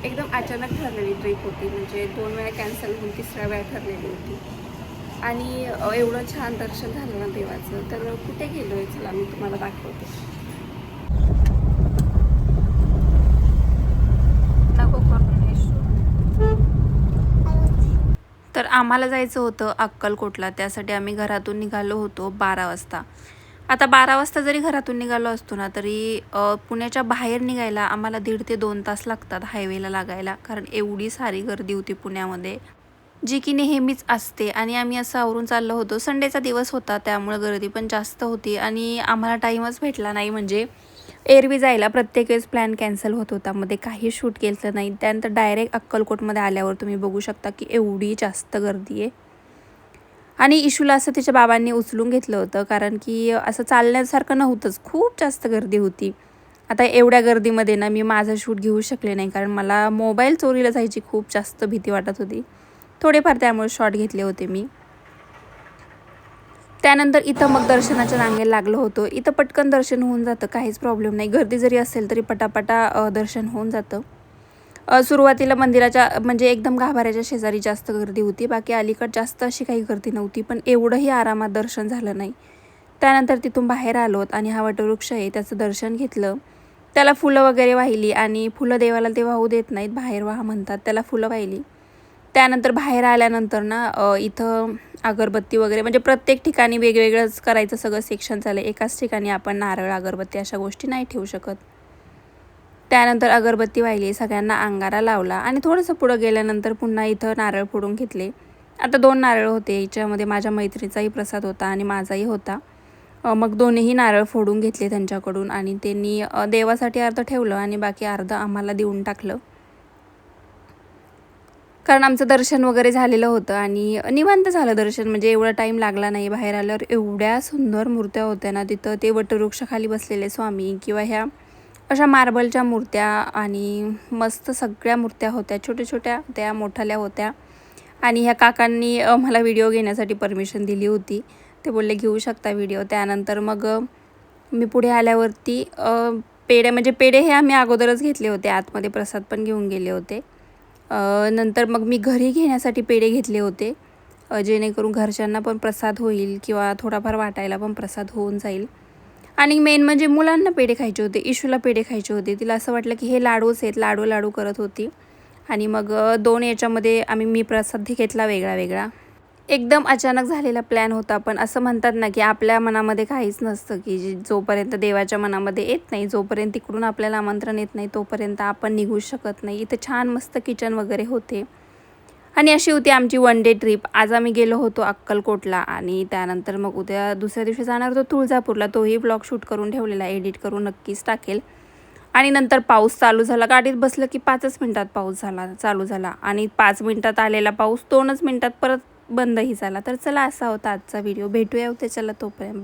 एकदम अचानक ठरलेली ट्रिप होती, म्हणजे 2 वेळा कॅन्सल होऊन 3ऱ्या वेळा ठरलेली होती. आणि एवढं छान दर्शन झालं ना देवाचं. तर कुठे गेलो आहे चला मी तुम्हाला दाखवते. तर आम्हाला जायचं होतं अक्कलकोटला. त्यासाठी आम्ही घरातून निघालो होतो 12 वाजता. आता 12 वाजता जरी घरातून निघालो असतो ना, तरी पुण्याच्या बाहेर निघायला आम्हाला 1.5 ते 2 तास लागतात हायवेला लागायला. कारण एवढी सारी गर्दी होती पुण्यामध्ये, जी की नेहमीच असते. आणि आम्ही असं आवरून चाललो होतो. संडेचा दिवस होता, त्यामुळे गर्दी पण जास्त होती आणि आम्हाला टाईमच भेटला नाही. म्हणजे एरवी जायला प्रत्येक वेळेस प्लॅन कॅन्सल होत होता. मध्ये काही शूट केलं नाही. त्यानंतर डायरेक्ट अक्कलकोटमध्ये आल्यावर तुम्ही बघू शकता की एवढी जास्त गर्दी आहे. आणि इशूला असं तिच्या बाबांनी उचलून घेतलं होतं, कारण की असं चालण्यासारखं नव्हतंच, खूप जास्त गर्दी होती. आता एवढ्या गर्दीमध्ये ना मी माझं शूट घेऊ शकले नाही, कारण मला मोबाईल चोरीला जायची खूप जास्त भीती वाटत होती. थोडेफार त्यामुळे शॉट घेतले होते मी. त्यानंतर इथं मग दर्शनाच्या रांगेला लागलो होतो. इथं पटकन दर्शन होऊन जातं, काहीच प्रॉब्लेम नाही. गर्दी जरी असेल तरी पटापटा दर्शन होऊन जातं. सुरुवातीला मंदिराच्या म्हणजे एकदम गाभाऱ्याच्या शेजारी जास्त गर्दी होती. बाकी अलीकडे जास्त अशी काही गर्दी नव्हती, पण एवढंही आरामात दर्शन झालं नाही. त्यानंतर तिथून बाहेर आलोत आणि हा वटवृक्ष आहे त्याचं दर्शन घेतलं. त्याला फुलं वगैरे वाहिली आणि फुलं देवाला ते वाहू देत नाहीत, बाहेर वाहा म्हणतात. त्याला फुलं वाहिली. त्यानंतर बाहेर आल्यानंतर ना इथं अगरबत्ती वगैरे म्हणजे प्रत्येक ठिकाणी वेगवेगळंच करायचं सगळं सेक्शन झालं. एकाच ठिकाणी आपण नारळ, अगरबत्ती अशा गोष्टी नाही ठेवू शकत. त्यानंतर अगरबत्ती वाहिली, सगळ्यांना अंगारा लावला आणि थोडंसं पुढं गेल्यानंतर पुन्हा इथं नारळ फोडून घेतले. आता 2 नारळ होते. याच्यामध्ये माझ्या मैत्रिणीचाही प्रसाद होता आणि माझाही होता. मग दोन्हीही नारळ फोडून घेतले त्यांच्याकडून आणि त्यांनी देवासाठी अर्ध ठेवलं आणि बाकी अर्ध आम्हाला देऊन टाकलं. कारण आमचं दर्शन वगैरे झालेलं होतं आणि निवांत झालं दर्शन, म्हणजे एवढा टाईम लागला नाही. बाहेर आल्यावर एवढ्या सुंदर मूर्त्या होत्या ना तिथं. ते वटवृक्षाखाली बसलेले स्वामी किंवा ह्या अशा मार्बलच्या मूर्त्या आणि मस्त सगळ्या मूर्त्या होत्या. छोट्या-छोट्या होत्या, मोठाल्या होत्या. आणि ह्या काकांनी मला व्हिडिओ घेण्यासाठी परमिशन दिली होती. ते बोलले घेऊ शकता व्हिडिओ. त्यानंतर मग मी पुढे आल्यावरती पेढे, म्हणजे पेढे हे आम्ही अगोदरच घेतले होते. आतमध्ये प्रसाद पण घेऊन गेले होते. नंतर मग मी घरी घेण्यासाठी पेढे घेतले होते, जेणेकरून घरच्यांना पण प्रसाद होईल किंवा थोडाफार वाटायला पण प्रसाद होऊन जाईल. आणि मेन म्हणजे मुलांना पेढे खायचे होते, इशूला पेढे खायचे होते. तिला असं वाटलं की हे लाडूच आहेत, लाडू लाडू करत होती. आणि मग 2 याच्यामध्ये मी प्रसाद घेतला वेगळा वेगळा. एकदम अचानक झालेला प्लॅन होता, पण असं म्हणतात ना की आपल्या मनामध्ये काहीच नसतं, की जोपर्यंत देवाच्या मनामध्ये येत नाही, जोपर्यंत तिकडून आपल्याला आमंत्रण येत नाही, तोपर्यंत आपण निघू शकत नाही. इथे छान मस्त किचन वगैरे होते आणि अशी होती आमची 1 डे ट्रिप. आज आम्ही गेलो होतो अक्कलकोटला आणि त्यानंतर मग उद्या दुसऱ्या दिवशी जाणार होतो तुळजापूरला. तोही ब्लॉग शूट करून ठेवलेला, एडिट करून नक्कीच टाकेल. आणि नंतर पाऊस चालू झाला. गाडीत बसलं की 5च मिनिटात पाऊस चालू झाला आणि 5 मिनिटात आलेला पाऊस 2च मिनिटात परत बंदही झाला. तर चला, असा होता आजचा व्हिडिओ. भेटूया उद्या, चला तोपर्यंत बाय.